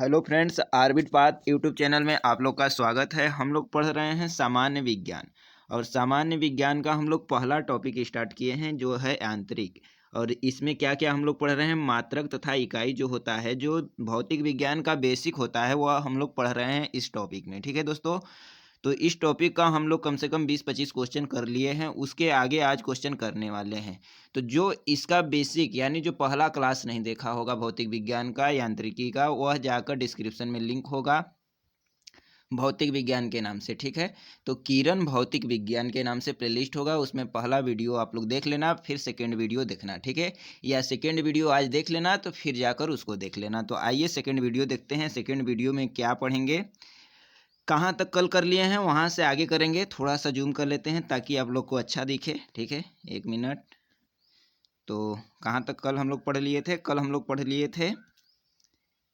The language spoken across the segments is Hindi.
Hello friends, orbit path YouTube channel में आप लोग का स्वागत है। हम लोग पढ़ रहे हैं सामान्य विज्ञान और सामान्य विज्ञान का हम लोग पहला टॉपिक स्टार्ट किए हैं जो है यांत्रिक। और इसमें क्या क्या हम लोग पढ़ रहे हैं, मात्रक तथा इकाई जो होता है, जो भौतिक विज्ञान का बेसिक होता है, वह हम लोग पढ़ रहे हैं इस टॉपिक में। ठीक है दोस्तों, तो इस टॉपिक का हम लोग कम से कम 20-25 क्वेश्चन कर लिए हैं, उसके आगे आज क्वेश्चन करने वाले हैं। तो जो इसका बेसिक यानी जो पहला क्लास नहीं देखा होगा भौतिक विज्ञान का, यांत्रिकी का, वह जाकर डिस्क्रिप्शन में लिंक होगा भौतिक विज्ञान के नाम से। ठीक है, तो किरण भौतिक विज्ञान के नाम से प्लेलिस्ट होगा, उसमें पहला वीडियो आप लोग देख लेना, फिर सेकेंड वीडियो देखना। ठीक है, या सेकेंड वीडियो आज देख लेना तो फिर जाकर उसको देख लेना। तो आइए सेकेंड वीडियो देखते हैं। सेकेंड वीडियो में क्या पढ़ेंगे, कहाँ तक कल कर लिए हैं वहाँ से आगे करेंगे। थोड़ा सा जूम कर लेते हैं ताकि आप लोग को अच्छा दिखे। ठीक है, एक मिनट। तो कहाँ तक कल हम लोग पढ़ लिए थे? कल हम लोग पढ़ लिए थे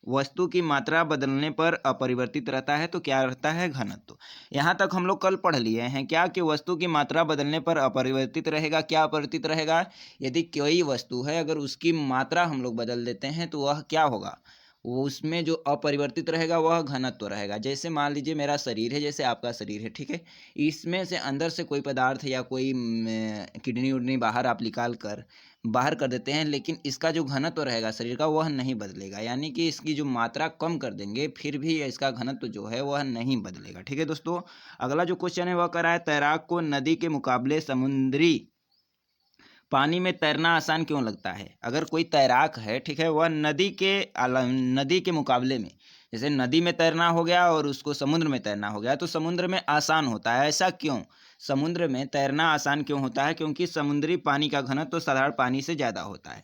वस्तु की मात्रा बदलने पर अपरिवर्तित रहता है तो क्या रहता है? घनत्व। यहाँ तक हम लोग कल पढ़ लिए हैं क्या कि वस्तु की मात्रा बदलने पर अपरिवर्तित रहेगा। क्या अपरिवर्तित रहेगा? यदि कोई वस्तु है, अगर उसकी मात्रा हम लोग बदल देते हैं तो वह क्या होगा? वो उसमें जो अपरिवर्तित रहेगा वह घनत्व रहेगा। जैसे मान लीजिए मेरा शरीर है, जैसे आपका शरीर है। ठीक है, इसमें से अंदर से कोई पदार्थ या कोई किडनी उडनी बाहर आप निकाल कर बाहर कर देते हैं, लेकिन इसका जो घनत्व रहेगा शरीर का वह नहीं बदलेगा। यानी कि इसकी जो मात्रा कम कर देंगे फिर भी इसका घनत्व जो है वह नहीं बदलेगा। ठीक है दोस्तों, अगला जो क्वेश्चन है वह कर रहा है, तैराक को नदी के मुकाबले समुद्री पानी में तैरना आसान क्यों लगता है? अगर कोई तैराक है, ठीक है, वह नदी के मुकाबले में, जैसे नदी में तैरना हो गया और उसको समुद्र में तैरना हो गया, तो समुद्र में आसान होता है। ऐसा क्यों? समुद्र में तैरना आसान क्यों होता है? क्योंकि समुद्री पानी का घनत्व तो साधारण पानी से ज़्यादा होता है।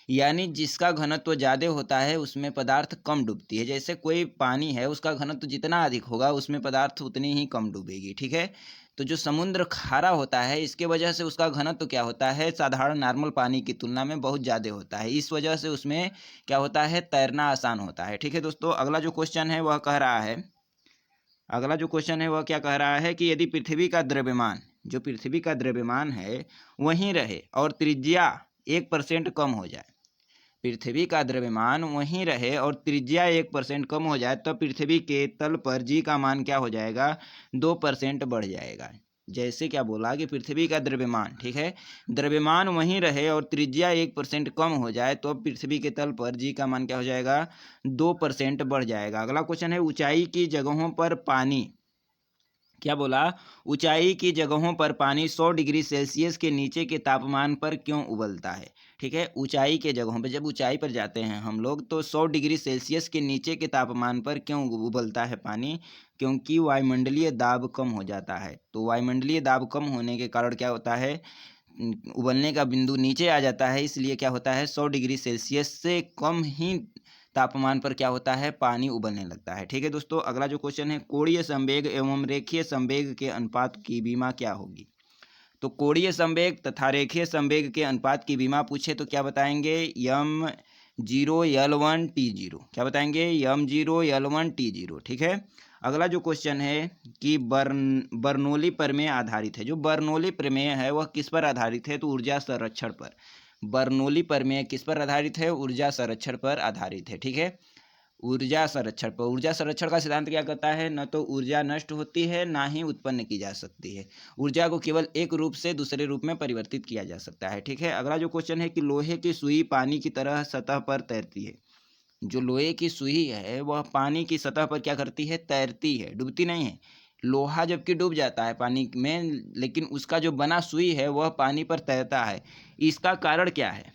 यानी जिसका घनत्व ज़्यादा होता है उसमें पदार्थ कम डूबती है। जैसे कोई पानी है, उसका घनत्व जितना अधिक होगा उसमें पदार्थ उतनी ही कम डूबेगी। ठीक है, तो जो समुद्र खारा होता है इसके वजह से उसका घनत्व क्या होता है? साधारण नॉर्मल पानी की तुलना में बहुत ज़्यादा होता है। इस वजह से उसमें क्या होता है? तैरना आसान होता है। ठीक है दोस्तों, अगला जो क्वेश्चन है वह कह रहा है, अगला जो क्वेश्चन है वह क्या कह रहा है कि यदि पृथ्वी का द्रव्यमान, जो पृथ्वी का द्रव्यमान है वहीं रहे और त्रिज्या 1% कम हो जाए, पृथ्वी का द्रव्यमान वहीं रहे और त्रिज्या 1% कम हो जाए, तब पृथ्वी के तल पर जी का मान क्या हो जाएगा? 2% बढ़ जाएगा। जैसे क्या बोला कि पृथ्वी का द्रव्यमान, ठीक है, द्रव्यमान वहीं रहे और त्रिज्या 1% कम हो जाए तो अब पृथ्वी के तल पर जी का मान क्या हो जाएगा? 2% बढ़ जाएगा। अगला क्वेश्चन है, ऊंचाई की जगहों पर पानी, क्या बोला? ऊंचाई की जगहों पर पानी 100 डिग्री सेल्सियस के नीचे के तापमान पर क्यों उबलता है? ठीक है, ऊंचाई के जगहों पर, जब ऊंचाई पर जाते हैं हम लोग तो 100 डिग्री सेल्सियस के नीचे के तापमान पर क्यों उबलता है पानी? क्योंकि वायुमंडलीय दाब कम हो जाता है। तो वायुमंडलीय दाब कम होने के कारण क्या होता है? उबलने का बिंदु नीचे आ जाता है, इसलिए क्या होता है? 100 डिग्री सेल्सियस से कम ही तापमान पर क्या होता है? पानी उबलने लगता है। ठीक है दोस्तों, अगला जो क्वेश्चन है, कोणीय संवेग एवं रेखीय संवेग के अनुपात की विमा क्या होगी? तो कोणीय संवेग तथा रेखीय संवेग के अनुपात की विमा पूछे तो क्या बताएंगे? m0 L1 T0। क्या बताएंगे? m0 L1 T0। ठीक है, अगला जो क्वेश्चन है कि बर्नौली प्रमेय आधारित है। जो बर्नौली प्रमेय है वह किस पर आधारित है? तो ऊर्जा संरक्षण पर। बर्नौली प्रमेय किस पर आधारित है? ऊर्जा संरक्षण पर आधारित है। ठीक है, ऊर्जा संरक्षण पर। ऊर्जा संरक्षण का सिद्धांत क्या कहता है? न तो ऊर्जा नष्ट होती है ना ही उत्पन्न की जा सकती है। ऊर्जा को केवल एक रूप से दूसरे रूप में परिवर्तित किया जा सकता है। ठीक है, अगला जो क्वेश्चन है कि लोहे की सुई पानी की तरह सतह पर तैरती है। जो लोहे की सुई है वह पानी की सतह पर क्या करती है? तैरती है, डूबती नहीं है। लोहा जबकि डूब जाता है पानी में, लेकिन उसका जो बना सुई है वह पानी पर तैरता है। इसका कारण क्या है?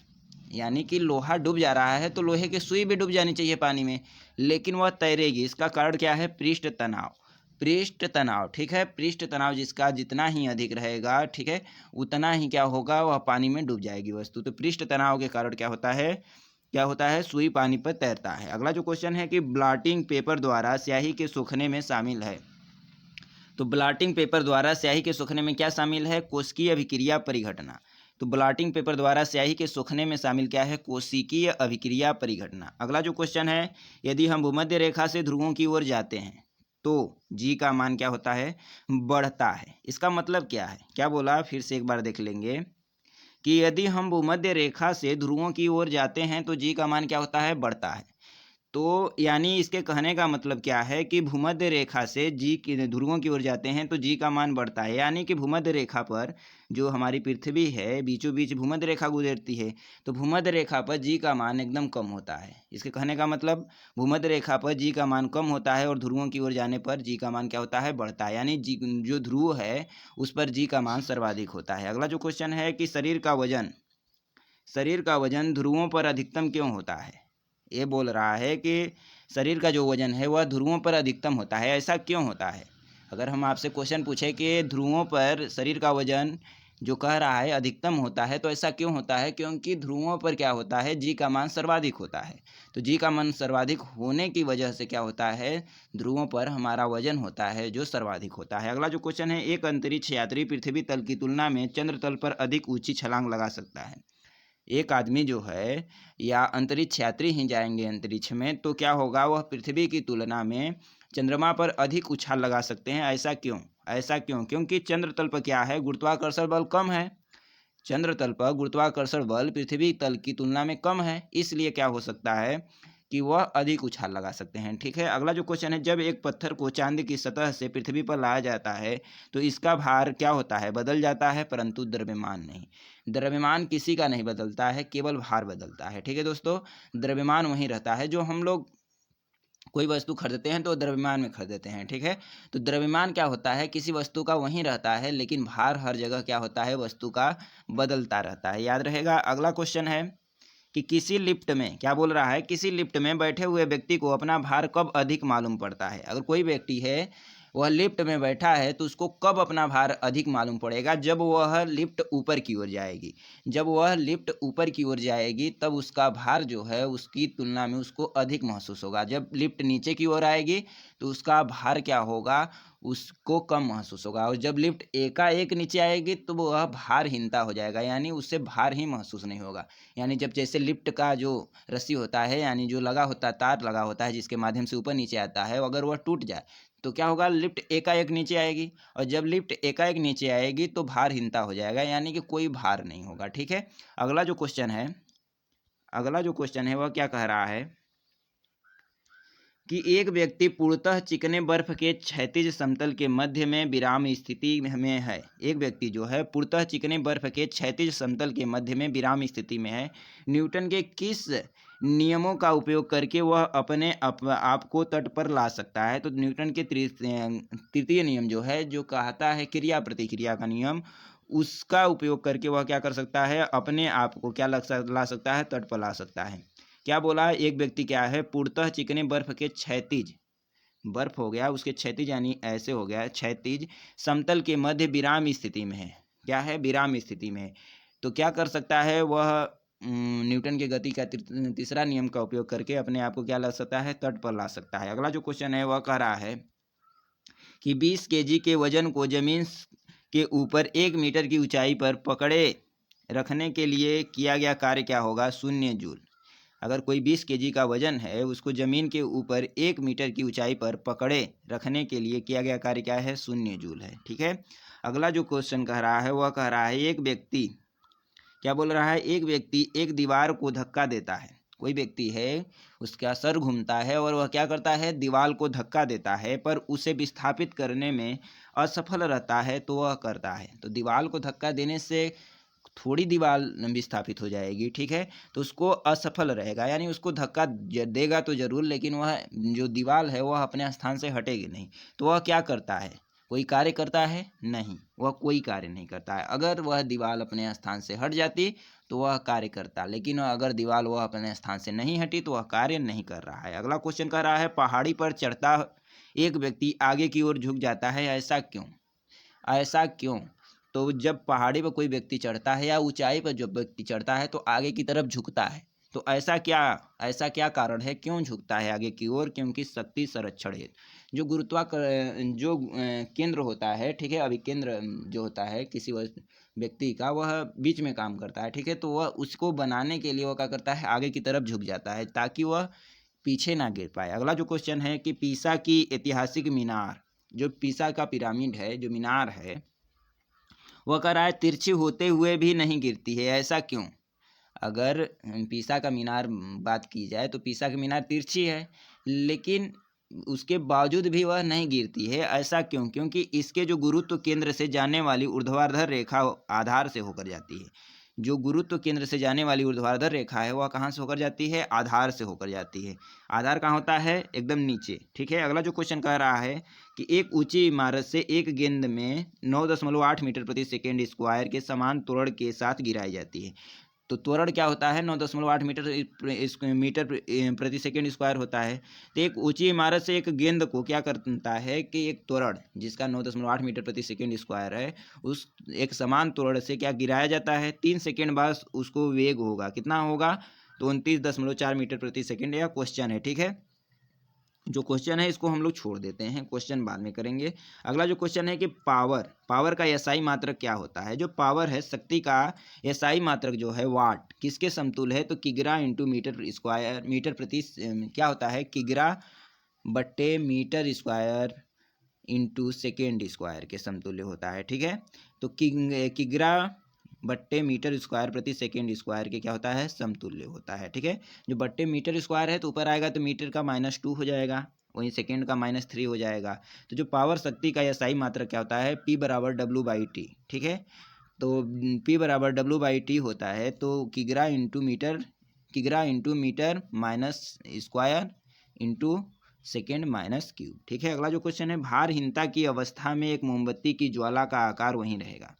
यानी कि लोहा डूब जा रहा है तो लोहे की सुई भी डूब जानी चाहिए पानी में, लेकिन वह तैरेगी। इसका कारण क्या है? पृष्ठ तनाव। पृष्ठ तनाव, ठीक है, पृष्ठ तनाव जिसका जितना ही अधिक रहेगा, ठीक है, उतना ही क्या होगा? वह पानी में डूब जाएगी वस्तु। तो पृष्ठ तनाव के कारण क्या होता है? क्या होता है? सुई पानी पर तैरता है। अगला जो क्वेश्चन है कि ब्लॉटिंग पेपर द्वारा स्याही के सूखने में शामिल है। तो ब्लॉटिंग पेपर द्वारा स्याही के सूखने में क्या शामिल है? कोशिकीय अभिक्रिया परिघटना। तो ब्लॉटिंग पेपर द्वारा स्याही के सूखने में शामिल क्या है? कोशिकीय अभिक्रिया परिघटना। अगला जो क्वेश्चन है, यदि हम भूमध्य रेखा से ध्रुवों की ओर जाते हैं तो जी का मान क्या होता है? बढ़ता है। इसका मतलब क्या है? क्या बोला? फिर से एक बार देख लेंगे कि यदि हम भूमध्य रेखा से ध्रुवों की ओर जाते हैं तो जी का मान क्या होता है? बढ़ता है। तो यानी इसके कहने का मतलब क्या है कि भूमध्य रेखा से जी की ध्रुवों की ओर जाते हैं तो जी का मान बढ़ता है, यानी कि भूमध्य रेखा पर जो हमारी पृथ्वी है बीचों बीच भूमध्य रेखा गुजरती है, तो भूमध्य रेखा पर जी का मान एकदम कम होता है। इसके कहने का मतलब भूमध्य रेखा पर जी का मान कम होता है और ध्रुवों की ओर जाने पर जी का मान क्या होता है, बढ़ता है, यानी जी जो ध्रुव है उस पर जी का मान सर्वाधिक होता है। अगला जो क्वेश्चन है कि शरीर का वजन ध्रुवों पर अधिकतम क्यों होता है। ये बोल रहा है कि शरीर का जो वजन है वह ध्रुवों पर अधिकतम होता है, ऐसा क्यों होता है। अगर हम आपसे क्वेश्चन पूछे कि ध्रुवों पर शरीर का वजन जो कह रहा है अधिकतम होता है, तो ऐसा क्यों होता है, क्योंकि ध्रुवों पर क्या होता है, जी का मान सर्वाधिक होता है। तो जी का मान सर्वाधिक होने की वजह से क्या होता है, ध्रुवों पर हमारा वजन होता है जो सर्वाधिक होता है। अगला जो क्वेश्चन है, एक अंतरिक्ष यात्री पृथ्वी तल की तुलना में चंद्र तल पर अधिक ऊंची छलांग लगा सकता है। एक आदमी जो है या अंतरिक्ष यात्री ही जाएंगे अंतरिक्ष में, तो क्या होगा, वह पृथ्वी की तुलना में चंद्रमा पर अधिक उछाल लगा सकते हैं। ऐसा क्यों, क्योंकि चंद्र तल पर क्या है, गुरुत्वाकर्षण बल कम है। चंद्र तल पर गुरुत्वाकर्षण बल पृथ्वी तल की तुलना में कम है, इसलिए क्या हो सकता है कि वह अधिक उछाल लगा सकते हैं। ठीक है, अगला जो क्वेश्चन है, जब एक पत्थर को चांद की सतह से पृथ्वी पर लाया जाता है तो इसका भार क्या होता है, बदल जाता है, परंतु द्रव्यमान नहीं। द्रव्यमान किसी का नहीं बदलता है, केवल भार बदलता है। ठीक है दोस्तों, द्रव्यमान वहीं रहता है। जो हम लोग कोई वस्तु खरीदते हैं तो द्रव्यमान में खरीदते हैं। ठीक है, तो द्रव्यमान क्या होता है, किसी वस्तु का वहीं रहता है, लेकिन भार हर जगह क्या होता है, वस्तु का बदलता रहता है। याद रहेगा। अगला क्वेश्चन है कि किसी लिफ्ट में, क्या बोल रहा है, किसी लिफ्ट में बैठे हुए व्यक्ति को अपना भार कब अधिक मालूम पड़ता है। अगर कोई व्यक्ति है वह लिफ्ट में बैठा है तो उसको कब अपना भार अधिक मालूम पड़ेगा, जब वह लिफ्ट ऊपर की ओर जाएगी। जब वह लिफ्ट ऊपर की ओर जाएगी तब उसका भार जो है उसकी तुलना में उसको अधिक महसूस होगा। जब लिफ्ट नीचे की ओर आएगी तो उसका भार क्या होगा, उसको कम महसूस होगा। और जब लिफ्ट एकाएक नीचे आएगी तो वह भारहीनता हो जाएगा, यानी उससे भार ही महसूस नहीं होगा। यानी जब जैसे लिफ्ट का जो रस्सी होता है, यानी जो लगा होता है, तार लगा होता है जिसके माध्यम से ऊपर नीचे आता है, अगर वह टूट जाए तो क्या होगा, लिफ्ट एकाएक नीचे आएगी। और जब लिफ्ट एकाएक नीचे आएगी तो भारहीनता हो जाएगा, यानी कि कोई भार नहीं होगा। ठीक है, अगला जो क्वेश्चन है वह क्या कह रहा है कि एक व्यक्ति पूर्णतः चिकने बर्फ के क्षैतिज समतल के मध्य में विराम स्थिति में है। एक व्यक्ति जो है पूर्णतः चिकने बर्फ के क्षैतिज समतल के मध्य में विराम स्थिति में है। न्यूटन के किस नियमों का उपयोग करके वह अपने आप को तट पर ला सकता है। तो न्यूटन के तृतीय नियम जो है, जो कहता है क्रिया प्रतिक्रिया का नियम, उसका उपयोग करके वह क्या कर सकता है, अपने आप को क्या ला सकता है, तट पर ला सकता है। क्या बोला, एक व्यक्ति क्या है, पूर्णतः चिकने बर्फ के क्षैतिज, बर्फ हो गया उसके क्षैतिज यानी ऐसे हो गया क्षैतिज समतल के मध्य विराम स्थिति में है। क्या है, विराम स्थिति में है। तो क्या कर सकता है वह, न्यूटन के गति का तीसरा नियम का उपयोग करके अपने आप को क्या ला सकता है, तट पर ला सकता है। अगला जो क्वेश्चन है वह कह रहा है कि 20 केजी के वजन को जमीन के ऊपर 1 मीटर की ऊंचाई पर पकड़े रखने के लिए किया गया कार्य क्या होगा, 0 जूल। अगर कोई 20 केजी का वजन है, उसको ज़मीन के ऊपर 1 मीटर की ऊंचाई पर पकड़े रखने के लिए किया गया कार्य क्या है, 0 जूल है। ठीक है, अगला जो क्वेश्चन कह रहा है वह कह रहा है एक व्यक्ति, क्या बोल रहा है, एक व्यक्ति एक दीवार को धक्का देता है। कोई व्यक्ति है, उसका सर घूमता है और वह क्या करता है, दीवार को धक्का देता है, पर उसे विस्थापित करने में असफल रहता है तो वह करता है। तो दीवार को धक्का देने से थोड़ी दीवार विस्थापित हो जाएगी। ठीक है, तो उसको असफल रहेगा, यानी उसको धक्का देगा तो जरूर, लेकिन वह जो दीवार है वह अपने स्थान से हटेगी नहीं। तो वह क्या करता है, कोई कार्य करता है, नहीं, वह कोई कार्य नहीं करता है। अगर वह दीवार अपने स्थान से हट जाती तो वह कार्य करता, लेकिन अगर दीवार वह अपने स्थान से नहीं हटी तो वह कार्य नहीं कर रहा है। अगला क्वेश्चन कह रहा है पहाड़ी पर चढ़ता एक व्यक्ति आगे की ओर झुक जाता है, ऐसा क्यों। तो जब पहाड़ी पर कोई व्यक्ति चढ़ता है या ऊंचाई पर जब व्यक्ति चढ़ता है तो आगे की तरफ झुकता है। तो ऐसा क्या कारण है, क्यों झुकता है आगे की ओर, क्योंकि शक्ति संरक्षण है। जो केंद्र होता है, ठीक है, अभिकेंद्र जो होता है किसी व्यक्ति का, वह बीच में काम करता है। ठीक है, तो वह उसको बनाने के लिए वह क्या करता है, आगे की तरफ झुक जाता है ताकि वह पीछे ना गिर पाए। अगला जो क्वेश्चन है कि पीसा की ऐतिहासिक मीनार, जो पीसा का पिरामिड है, जो मीनार है, वह कह रहा है तिरछी होते हुए भी नहीं गिरती है, ऐसा क्यों। अगर पीसा का मीनार बात की जाए तो पीसा की मीनार तिरछी है, लेकिन उसके बावजूद भी वह नहीं गिरती है। ऐसा क्यों? क्योंकि इसके जो गुरुत्व केंद्र से जाने वाली ऊर्ध्वाधर रेखा आधार से होकर जाती है। जो गुरुत्व केंद्र से जाने वाली ऊर्ध्वाधर रेखा है वह कहाँ से होकर जाती है? आधार से होकर जाती है। आधार कहाँ होता है? एकदम नीचे। ठीक है, अगला जो क्वेश्चन कह रहा है कि एक ऊंची इमारत से एक गेंद में 9.8 मीटर प्रति सेकेंड स्क्वायर के समान त्वरण के साथ गिराई जाती है। तो त्वरण क्या होता है? 9.8 मीटर प्रति सेकेंड स्क्वायर होता है। तो एक ऊंची इमारत से एक गेंद को क्या करता है कि एक त्वरण जिसका 9.8 मीटर प्रति सेकेंड स्क्वायर है, उस एक समान त्वरण से क्या गिराया जाता है? 3 सेकेंड बाद उसको वेग होगा, कितना होगा? तो 29.4 मीटर प्रति सेकेंड यह क्वेश्चन है। ठीक है, जो क्वेश्चन है इसको हम लोग छोड़ देते हैं, क्वेश्चन बाद में करेंगे। अगला जो क्वेश्चन है कि पावर का एसआई मात्रक क्या होता है? जो पावर है, शक्ति का एसआई मात्रक जो है वाट, किसके समतुल्य है? तो किग्रा इंटू मीटर स्क्वायर, मीटर प्रति क्या होता है? किग्रा बट्टे metre square into second square के समतुल्य होता है। ठीक है, तो किग्रा बट्टे मीटर स्क्वायर प्रति सेकेंड स्क्वायर के क्या होता है? समतुल्य होता है। ठीक है, जो बट्टे मीटर स्क्वायर है तो ऊपर आएगा तो मीटर का -2 हो जाएगा, वहीं सेकेंड का -3 हो जाएगा। तो जो पावर शक्ति का एसआई मात्रक क्या होता है? P बराबर W/T। ठीक है, तो P बराबर W/T होता है, तो किग्रा इंटू metre minus square into second minus cube. ठीक है, अगला जो क्वेश्चन है, भारहीनता की अवस्था में एक मोमबत्ती की ज्वाला का आकार वहीं रहेगा।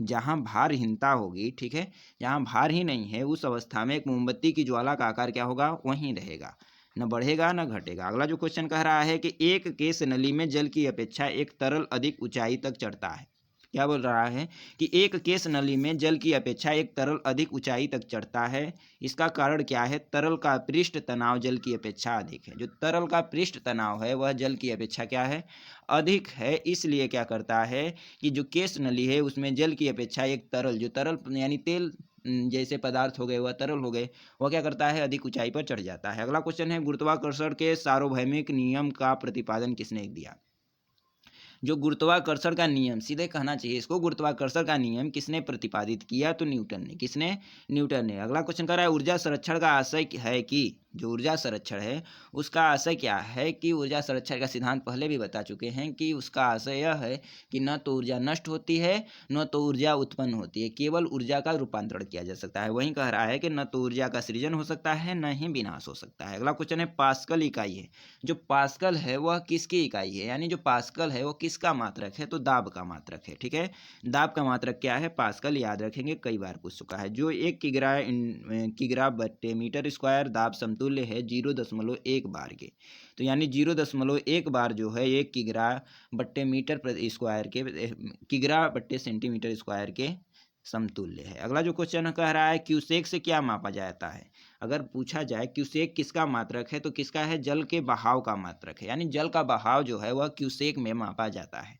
जहाँ भारहीनता होगी, ठीक है, जहाँ भार ही नहीं है, उस अवस्था में एक मोमबत्ती की ज्वाला का आकार क्या होगा? वहीं रहेगा, न बढ़ेगा न घटेगा। अगला जो क्वेश्चन कह रहा है कि एक केस नली में जल की अपेक्षा एक तरल अधिक ऊंचाई तक चढ़ता है। क्या बोल रहा है कि एक केस नली में जल की अपेक्षा एक तरल अधिक ऊंचाई तक चढ़ता है। इसका कारण क्या है? तरल का पृष्ठ तनाव जल की अपेक्षा अधिक है। जो तरल का पृष्ठ तनाव है वह जल की अपेक्षा क्या है? अधिक है। इसलिए क्या करता है कि जो केस नली है उसमें जल की अपेक्षा एक तरल, जो तरल यानी तेल जैसे पदार्थ हो गए, वह तरल हो गए, वह क्या करता है? अधिक ऊंचाई पर चढ़ जाता है। अगला क्वेश्चन है, गुरुत्वाकर्षण के सार्वभौमिक नियम का प्रतिपादन किसने दिया? जो गुरुत्वाकर्षण का नियम, सीधे कहना चाहिए इसको, गुरुत्वाकर्षण का नियम किसने प्रतिपादित किया? तो न्यूटन ने। किसने? न्यूटन ने। अगला क्वेश्चन कर रहा है, ऊर्जा संरक्षण का आशय है कि, जो ऊर्जा संरक्षण है उसका आशय क्या है? कि ऊर्जा संरक्षण का सिद्धांत पहले भी बता चुके हैं कि उसका आशय यह है कि न तो ऊर्जा नष्ट होती है न तो ऊर्जा उत्पन्न होती है, केवल ऊर्जा का रूपांतरण किया जा सकता है। वहीं कह रहा है कि न तो ऊर्जा का सृजन हो सकता है न ही विनाश हो सकता है। अगला क्वेश्चन है, पास्कल इकाई है। जो पास्कल है वह किसकी इकाई है? यानी जो पास्कल है वो किसका मात्रक है? तो दाब का मात्रक है। ठीक है, दाब का मात्रक क्या है? पास्कल, याद रखेंगे, कई बार पूछ चुका है। जो एक किग्रा बट्टे मीटर स्क्वायर दाब समतुल्य है 0.1 बार के। तो यानी 0.1 बार जो है एक किग्रा बट्टे मीटर प्रति स्क्वायर के, किग्रा बट्टे सेंटीमीटर स्क्वायर के समतुल्य है। अगला जो क्वेश्चन कह रहा है, क्यूसेक से क्या मापा जाता है? अगर पूछा जाए क्यूसेक किसका मात्रक है तो किसका है? जल के बहाव का मात्रक है। यानी जल का बहाव जो है वह क्यूसेक में मापा जाता है।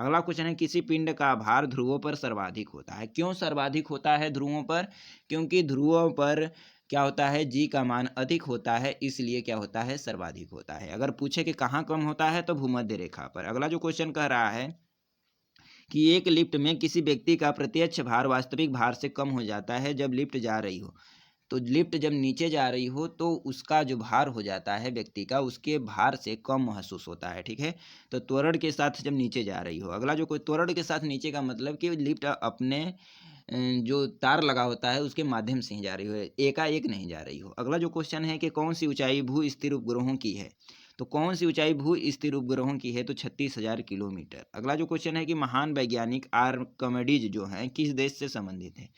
अगला क्वेश्चन है, किसी पिंड का भार ध्रुवों पर सर्वाधिक होता है। क्यों सर्वाधिक होता है ध्रुवों पर? क्योंकि ध्रुवों पर क्या होता है? जी का मान अधिक होता है, इसलिए क्या होता है? सर्वाधिक होता है। अगर पूछे कि कहाँ कम होता है तो भूमध्य रेखा पर। अगला जो क्वेश्चन कह रहा है कि एक लिफ्ट में किसी व्यक्ति का प्रत्यक्ष भार वास्तविक भार से कम हो जाता है जब लिफ्ट जा रही हो। तो लिफ्ट जब नीचे जा रही हो तो उसका जो भार हो जाता है व्यक्ति का, उसके भार से कम महसूस होता है। ठीक है, तो त्वरण के साथ जब नीचे जा रही हो। अगला जो कोई त्वरण के साथ नीचे का मतलब कि लिफ्ट अपने जो तार लगा होता है उसके माध्यम से ही जा रही हो, एकाएक नहीं जा रही हो। अगला जो क्वेश्चन है कि कौन सी ऊंचाई भू स्थिर उपग्रहों की है? तो कौन सी ऊंचाई भू स्थिर उपग्रहों की है? तो 36,000 किलोमीटर। अगला जो क्वेश्चन है कि महान वैज्ञानिक आर्कमिडीज जो हैं किस देश से संबंधित हैं?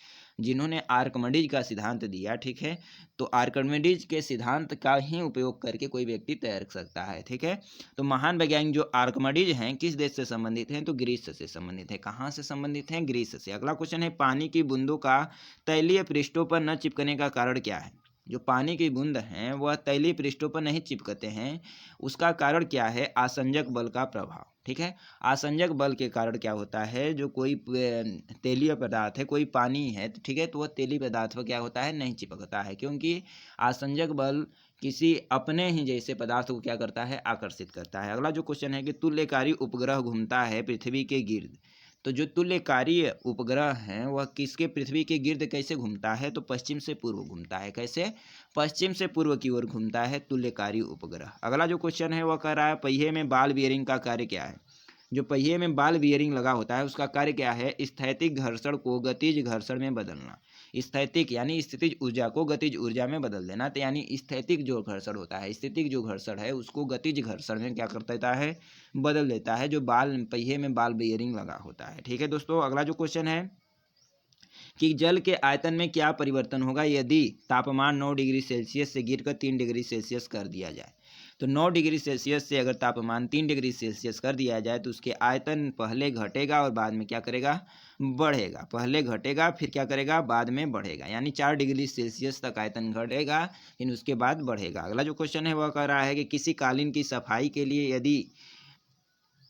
जिन्होंने आर्कमिडीज का सिद्धांत दिया, ठीक है, तो आर्कमिडीज के सिद्धांत का ही उपयोग करके कोई व्यक्ति तैर सकता है। ठीक है, तो महान वैज्ञानिक जो आर्कमिडीज हैं किस देश से संबंधित हैं? तो ग्रीस से संबंधित है। कहाँ से संबंधित हैं? ग्रीस से। अगला क्वेश्चन है, पानी की बूंदों का तैलीय पृष्ठों पर न चिपकने का कारण क्या है? जो पानी की बूंद हैं वह तैलीय पृष्ठों पर नहीं चिपकते हैं, उसका कारण क्या है? आसंजक बल का प्रभाव। ठीक है, आसंजक बल के कारण क्या होता है? जो कोई तेलीय पदार्थ है, कोई पानी है, ठीक है, तो वह तेलीय पदार्थ पर क्या होता है? नहीं चिपकता है, क्योंकि आसंजक बल किसी अपने ही जैसे पदार्थ को क्या करता है? आकर्षित करता है। अगला जो क्वेश्चन है कि तुल्यकारी उपग्रह घूमता है पृथ्वी के गिर्द, तो जो तुल्यकार्य उपग्रह है वह किसके पृथ्वी के गिर्द कैसे घूमता है? तो पश्चिम से पूर्व घूमता है। कैसे? पश्चिम से पूर्व की ओर घूमता है तुल्यकार्य उपग्रह। अगला जो क्वेश्चन है वह कह रहा है पहिए में बॉल बियरिंग का कार्य क्या है? जो पहिए में बॉल बियरिंग लगा होता है उसका कार्य क्या है? स्थैतिक घर्षण को गतिज घर्षण में बदलना। स्थैतिक यानी स्थितिज ऊर्जा को गतिज ऊर्जा में बदल देना। तो यानी स्थैतिक जो घर्षण होता है, स्थितिक जो घर्षण है उसको गतिज घर्षण में क्या कर देता है? बदल देता है, जो बाल पहिए में बॉल बियरिंग लगा होता है। ठीक है दोस्तों, अगला जो क्वेश्चन है कि जल के आयतन में क्या परिवर्तन होगा यदि तापमान 9 डिग्री सेल्सियस से गिरकर 3 डिग्री सेल्सियस कर दिया जाए? तो 9 डिग्री सेल्सियस से अगर तापमान 3 डिग्री सेल्सियस कर दिया जाए तो उसके आयतन पहले घटेगा और बाद में क्या करेगा? बढ़ेगा। पहले घटेगा फिर क्या करेगा? बाद में बढ़ेगा। यानी 4 डिग्री सेल्सियस तक आयतन घटेगा लेकिन उसके बाद बढ़ेगा। अगला जो क्वेश्चन है वह कह रहा है कि किसी कालीन की सफाई के लिए यदि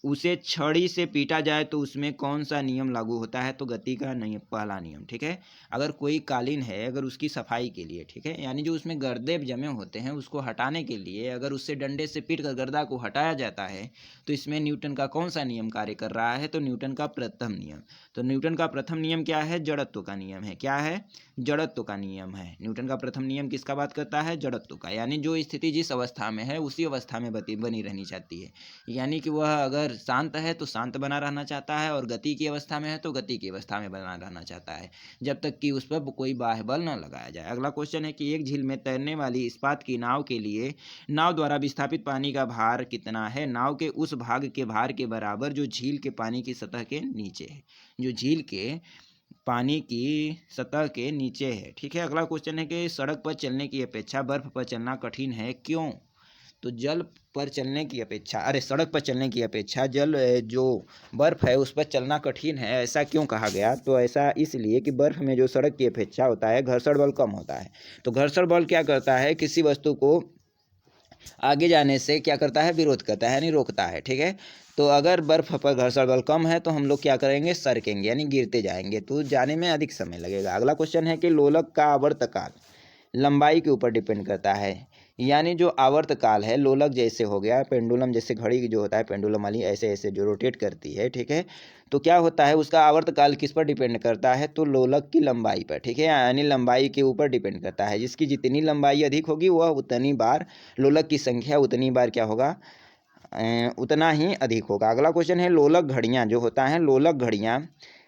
उसे छड़ी से पीटा जाए तो उसमें कौन सा नियम लागू होता है? तो गति का नियम, पहला नियम। ठीक है, अगर कोई कालीन है, अगर उसकी सफाई के लिए, ठीक है, यानी जो उसमें गर्दे जमे होते हैं उसको हटाने के लिए अगर उससे डंडे से पीट कर गर्दा को हटाया जाता है तो इसमें न्यूटन का कौन सा नियम कार्य कर रहा है? तो न्यूटन का प्रथम नियम। तो न्यूटन का प्रथम नियम क्या है? जड़त्व का नियम है। क्या है? जड़त्व का नियम है। न्यूटन का प्रथम नियम किसका बात करता है? जड़त्व का। यानी जो स्थिति जिस अवस्था में है उसी अवस्था में बनी रहनी चाहती है। यानी कि वह अगर शांत है तो शांत बना रहना चाहता है और गति की अवस्था में है तो गति की अवस्था में बना रहना चाहता है, जब तक कि उस पर कोई बाह्य बल न लगाया जाए। अगला क्वेश्चन है कि एक झील में तैरने वाली इस्पात की नाव के लिए नाव द्वारा विस्थापित पानी का भार कितना है? नाव के उस भाग के भार के बराबर जो झील के पानी की सतह के नीचे है। जो झील के पानी की सतह के नीचे है। ठीक है, अगला क्वेश्चन है कि सड़क पर चलने की अपेक्षा बर्फ पर चलना कठिन है, क्यों? तो जल पर चलने की अपेक्षा, सड़क पर चलने की अपेक्षा जो बर्फ़ है उस पर चलना कठिन है, ऐसा क्यों कहा गया? तो ऐसा इसलिए कि बर्फ़ में जो सड़क की अपेक्षा होता है घर्षण बल कम होता है। तो घर्षण बल क्या करता है? किसी वस्तु को आगे जाने से क्या करता है? विरोध करता है, यानी रोकता है। ठीक है, तो अगर बर्फ़ पर घर्षण बल कम है तो हम लोग क्या करेंगे? सरकेंगे, यानी गिरते जाएंगे, तो जाने में अधिक समय लगेगा। अगला क्वेश्चन है कि लोलक का आवर्तकाल लंबाई के ऊपर डिपेंड करता है। यानी जो आवर्तकाल है, लोलक जैसे हो गया, पेंडुलम जैसे घड़ी जो होता है पेंडुलम वाली ऐसे ऐसे जो रोटेट करती है, ठीक है, तो क्या होता है उसका आवर्तकाल किस पर डिपेंड करता है? तो लोलक की लंबाई पर। ठीक है, यानी लंबाई के ऊपर डिपेंड करता है। जिसकी जितनी लंबाई अधिक होगी वह उतनी बार लोलक की संख्या उतनी बार क्या होगा? उतना ही अधिक होगा। अगला क्वेश्चन है लोलक घड़ियाँ जो होता है, लोलक घड़ियाँ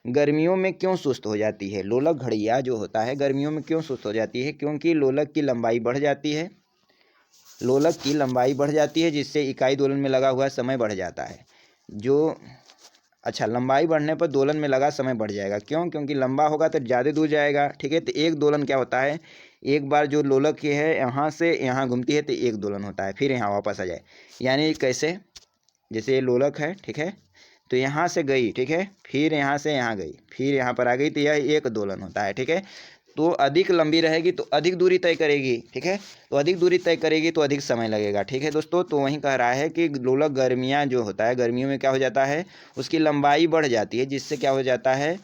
गर्मियों में क्यों सुस्त हो जाती है? लोलक घड़ियाँ जो होता है गर्मियों में क्यों सुस्त हो जाती है? क्योंकि लोलक की लंबाई बढ़ जाती है। लोलक की लंबाई बढ़ जाती है जिससे इकाई दोलन में लगा हुआ समय बढ़ जाता है। लंबाई बढ़ने पर दोलन में लगा समय बढ़ जाएगा। क्यों? क्योंकि लंबा होगा तो ज़्यादा दूर जाएगा। ठीक है, तो एक दोलन क्या होता है? एक बार जो लोलक की है यहाँ से यहाँ घूमती है तो एक दोलन होता है, फिर यहाँ वापस आ जाए। यानी कैसे? जैसे ये लोलक है, ठीक है, तो यहाँ से गई, ठीक है, फिर यहाँ से यहाँ गई, फिर यहाँ पर आ गई, तो यह एक दोलन होता है। ठीक है, तो अधिक लंबी रहेगी तो अधिक दूरी तय करेगी। ठीक है, तो अधिक दूरी तय करेगी तो अधिक समय लगेगा। ठीक है दोस्तों, तो वहीं कह रहा है कि लोलक गर्मियाँ जो होता है गर्मियों में क्या हो जाता है? उसकी लंबाई बढ़ जाती है जिससे क्या हो जाता है?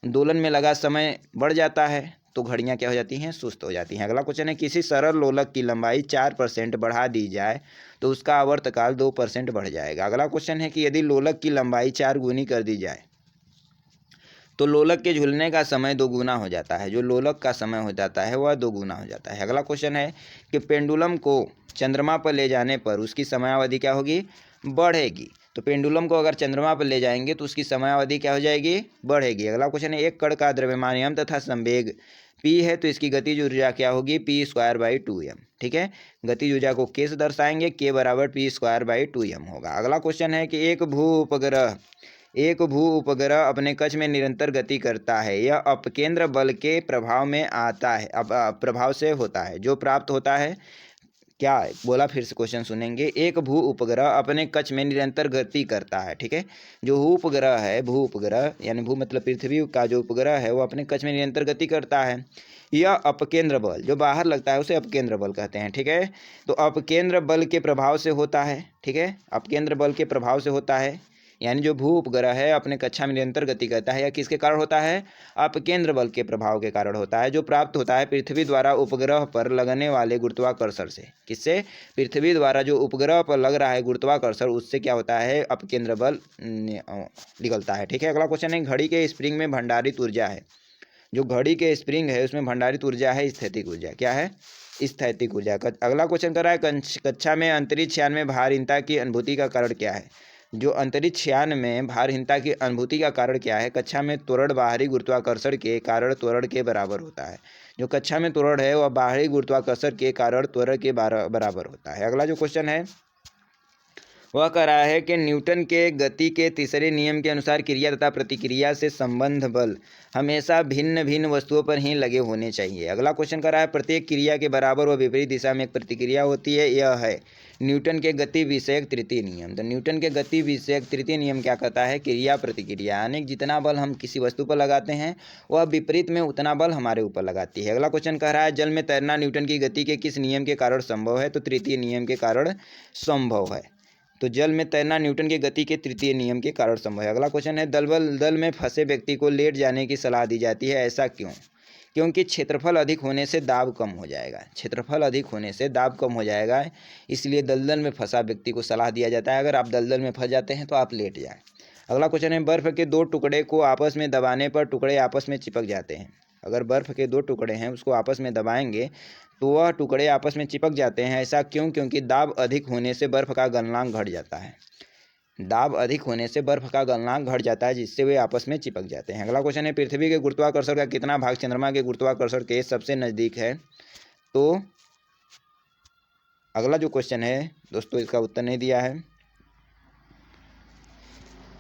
दोलन में लगा समय बढ़ जाता है, तो घड़ियाँ क्या हो जाती हैं? सुस्त हो जाती हैं। अगला क्वेश्चन है किसी सरल लोलक की लंबाई 4% बढ़ा दी जाए तो उसका आवर्तकाल 2% बढ़ जाएगा। अगला क्वेश्चन है कि यदि लोलक की लंबाई 4 गुनी कर दी जाए तो लोलक के झूलने का समय 2 गुना हो जाता है। जो लोलक का समय हो जाता है वह 2 गुना हो जाता है। अगला क्वेश्चन है कि पेंडुलम को चंद्रमा पर ले जाने पर उसकी समयावधि क्या होगी? बढ़ेगी। तो पेंडुलम को अगर चंद्रमा पर ले जाएंगे तो उसकी समयावधि क्या हो जाएगी? बढ़ेगी। अगला क्वेश्चन है एक कण का द्रव्यमान m तथा संवेग p है तो इसकी गतिज ऊर्जा क्या होगी? p²/2m। ठीक है, गतिज ऊर्जा को k से दर्शाएंगे, k = p²/2m होगा। अगला क्वेश्चन है कि एक भू उपग्रह अपने कक्ष में निरंतर गति करता है। यह अपकेंद्र बल के प्रभाव में आता है, प्रभाव से होता है, जो प्राप्त होता है। क्या बोला? फिर से क्वेश्चन सुनेंगे। एक भू उपग्रह अपने कक्ष में निरंतर गति करता है। ठीक है, जो उपग्रह है, भू उपग्रह यानी भू मतलब पृथ्वी का जो उपग्रह है वो अपने कक्ष में निरंतर गति करता है। यह अपकेंद्र बल जो बाहर लगता है उसे अपकेंद्र बल कहते हैं। ठीक है, तो अपकेंद्र बल के प्रभाव से होता है। ठीक है, अपकेंद्र बल के प्रभाव से होता है। यानी जो भू उपग्रह है अपने कक्षा में निरंतर गति करता है, यह किसके कारण होता है? अपकेंद्र बल के प्रभाव के कारण होता है, जो प्राप्त होता है पृथ्वी द्वारा उपग्रह पर लगने वाले गुरुत्वाकर्षण से। किससे? पृथ्वी द्वारा जो उपग्रह पर लग रहा है गुरुत्वाकर्षण, उससे क्या होता है? अपकेंद्र बल निकलता है। ठीक है, अगला क्वेश्चन है, घड़ी के स्प्रिंग में भंडारित ऊर्जा है। जो घड़ी के स्प्रिंग है उसमें भंडारित ऊर्जा है स्थैतिक ऊर्जा। क्या है? स्थैतिक ऊर्जा। अगला क्वेश्चन कर रहा है, कक्षा में अंतरिक्ष यान में भारहीनता की अनुभूति का कारण क्या है? जो अंतरिक्ष यान में भारहीनता की अनुभूति का कारण क्या है? कक्षा में त्वरण बाहरी गुरुत्वाकर्षण के कारण त्वरण के बराबर होता है। जो कक्षा में त्वरण है वह बाहरी गुरुत्वाकर्षण के कारण त्वरण के बराबर होता है। अगला जो क्वेश्चन है वह कह रहा है कि न्यूटन के गति के तीसरे नियम के अनुसार क्रिया तथा प्रतिक्रिया से संबंध बल हमेशा भिन्न भिन्न वस्तुओं पर ही लगे होने चाहिए। अगला क्वेश्चन कर रहा है, प्रत्येक क्रिया के बराबर व विपरीत दिशा में एक प्रतिक्रिया होती है, यह है न्यूटन के गति विषयक तृतीय नियम। तो न्यूटन के गति विषयक तृतीय नियम क्या कहता है? क्रिया प्रतिक्रिया, यानी जितना बल हम किसी वस्तु पर लगाते हैं वह विपरीत में उतना बल हमारे ऊपर लगाती है। अगला क्वेश्चन कह रहा है, जल में तैरना न्यूटन की गति के किस नियम के कारण संभव है? तो तृतीय नियम के कारण संभव है। तो जल में तैरना न्यूटन के गति के तृतीय नियम के कारण संभव है। अगला क्वेश्चन है, दलबल में फंसे व्यक्ति को लेट जाने की सलाह दी जाती है, ऐसा क्यों? क्योंकि क्षेत्रफल अधिक होने से दाब कम हो जाएगा। क्षेत्रफल अधिक होने से दाब कम हो जाएगा, इसलिए दलदल में फंसा व्यक्ति को सलाह दिया जाता है, अगर आप दलदल में फंस जाते हैं तो आप लेट जाएं। अगला क्वेश्चन है, बर्फ़ के दो टुकड़े को आपस में दबाने पर टुकड़े आपस में चिपक जाते हैं। अगर बर्फ़ के दो टुकड़े हैं उसको आपस में दबाएंगे तो वह टुकड़े आपस में चिपक जाते हैं, ऐसा क्यों? क्योंकि दाब अधिक होने से बर्फ़ का गलनांक घट जाता है। दाब अधिक होने से बर्फ़ का गलनांक घट जाता है, जिससे वे आपस में चिपक जाते हैं। अगला क्वेश्चन है, पृथ्वी के गुरुत्वाकर्षण का कितना भाग चंद्रमा के गुरुत्वाकर्षण के सबसे नज़दीक है? तो अगला जो क्वेश्चन है दोस्तों, इसका उत्तर नहीं दिया है।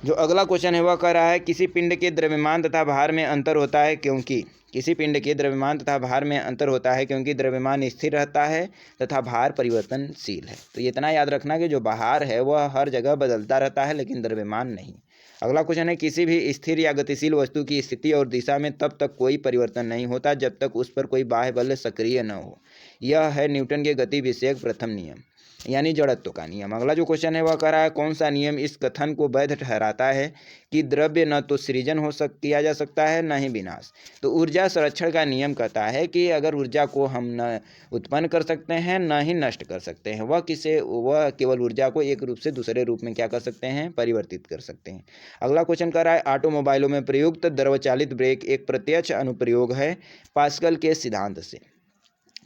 जो अगला क्वेश्चन है वह कह रहा है, किसी पिंड के द्रव्यमान तथा भार में अंतर होता है क्योंकि? किसी पिंड के द्रव्यमान तथा भार में अंतर होता है क्योंकि द्रव्यमान स्थिर रहता है तथा भार परिवर्तनशील है। तो ये इतना याद रखना कि जो भार है वह हर जगह बदलता रहता है लेकिन द्रव्यमान नहीं। अगला क्वेश्चन है, किसी भी स्थिर या गतिशील वस्तु की स्थिति और दिशा में तब तक कोई परिवर्तन नहीं होता जब तक उस पर कोई बाह्य बल सक्रिय न हो। यह है न्यूटन के गति विषयक प्रथम नियम, यानी जड़त्व का नियम। अगला जो क्वेश्चन है वह कह रहा है, कौन सा नियम इस कथन को वैध ठहराता है कि द्रव्य न तो सृजन किया जा सकता है न ही विनाश? तो ऊर्जा संरक्षण का नियम कहता है कि अगर ऊर्जा को हम न उत्पन्न कर सकते हैं न ही नष्ट कर सकते हैं, वह केवल ऊर्जा को एक रूप से दूसरे रूप में क्या कर सकते हैं? परिवर्तित कर सकते हैं। अगला क्वेश्चन कह रहा है, ऑटोमोबाइलों में प्रयुक्त द्रवचालित ब्रेक एक प्रत्यक्ष अनुप्रयोग है पास्कल के सिद्धांत से।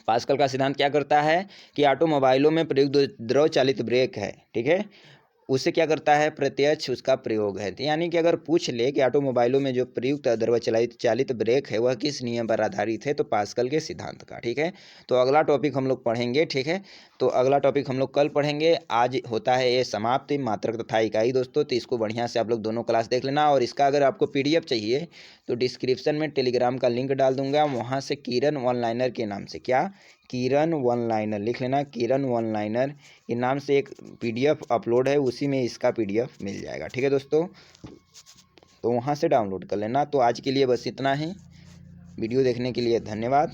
पास्कल का सिद्धांत क्या करता है कि ऑटोमोबाइलों में प्रयुक्त द्रव चालित ब्रेक है, ठीक है, उसे क्या करता है? प्रत्यक्ष उसका प्रयोग है। यानी कि अगर पूछ ले कि ऑटोमोबाइलों में जो प्रयुक्त द्रव चालित ब्रेक है वह किस नियम पर आधारित है, तो पास्कल के सिद्धांत का। ठीक है, तो अगला टॉपिक हम लोग पढ़ेंगे। ठीक है, तो अगला टॉपिक हम लोग कल पढ़ेंगे। आज होता है ये समाप्ति, मात्रक तथा इकाई दोस्तों, तो इसको बढ़िया से आप लोग दोनों क्लास देख लेना। और इसका अगर आपको PDF चाहिए तो डिस्क्रिप्शन में टेलीग्राम का लिंक डाल दूंगा, वहाँ से किरण वन लाइनर के नाम से, क्या, किरण वन लाइनर लिख लेना, किरण वन लाइनर के नाम से एक PDF अपलोड है, उसी में इसका PDF मिल जाएगा। ठीक है दोस्तों, तो वहाँ से डाउनलोड कर लेना। तो आज के लिए बस इतना ही। वीडियो देखने के लिए धन्यवाद।